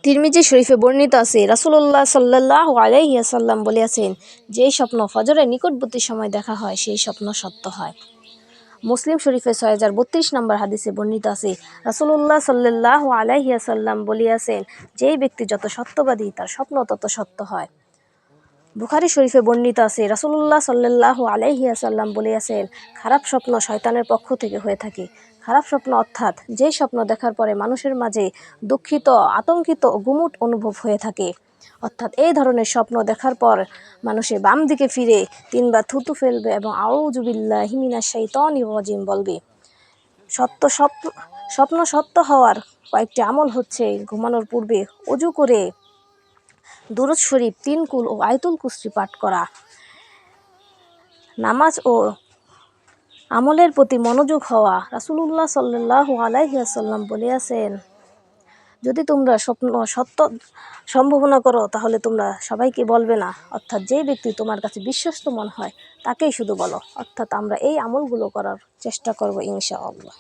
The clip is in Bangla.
তিরমিজি শরীফে বর্ণিত আছে, রাসূলুল্লাহ সাল্লাল্লাহু আলাইহি ওয়াসাল্লাম বলেছেন, যেই স্বপ্ন ফজরের নিকটবর্তী সময় দেখা হয় সেই স্বপ্ন সত্য হয়। মুসলিম শরীফে ৬০৩২ নম্বর হাদিসে বর্ণিত আছে, রাসূলুল্লাহ সাল্লাল্লাহু আলাইহি ওয়াসাল্লাম বলেছেন, যেই ব্যক্তি যত সত্যবাদী তার স্বপ্ন তত সত্য হয়। বুখারী শরীফে বর্ণিত আছে, রাসূলুল্লাহ সাল্লাল্লাহু আলাইহি ওয়াসাল্লাম বলেছেন, খারাপ স্বপ্ন শয়তানের পক্ষ থেকে হয়ে থাকে। খারাপ স্বপ্ন অর্থাৎ যে স্বপ্ন দেখার পরে মানুষের মাঝে দুঃখিত, আতঙ্কিত, গুমুট অনুভব হয়ে থাকে। অর্থাৎ এই ধরনের স্বপ্ন দেখার পর মানুষের বাম দিকে ফিরে 3 বার থুতু ফেলবে এবং আউযু বিল্লাহি মিনাশ শাইতানির রাজিম বলবে। স্বপ্ন সত্য হওয়ার কয়েকটি আমল হচ্ছে, ঘুমানোর পূর্বে ওযু করে দুরূদ শরীফ 3 কুল ও আয়াতুল কুরসি পাঠ করা, নামাজ ও আমলের প্রতি মনোযোগ হওয়া। রাসূলুল্লাহ সাল্লাল্লাহু আলাইহি ওয়াসাল্লাম বলেছেন, যদি তোমরা স্বপ্ন সত্য সম্ভাবনা করো তাহলে তোমরা সবাইকে বলবে না, অর্থাৎ যে ব্যক্তি তোমার কাছে বিশ্বস্ত মনে হয় তাকেই শুধু বলো। অর্থাৎ আমরা এই আমলগুলো করার চেষ্টা করব ইনশাআল্লাহ।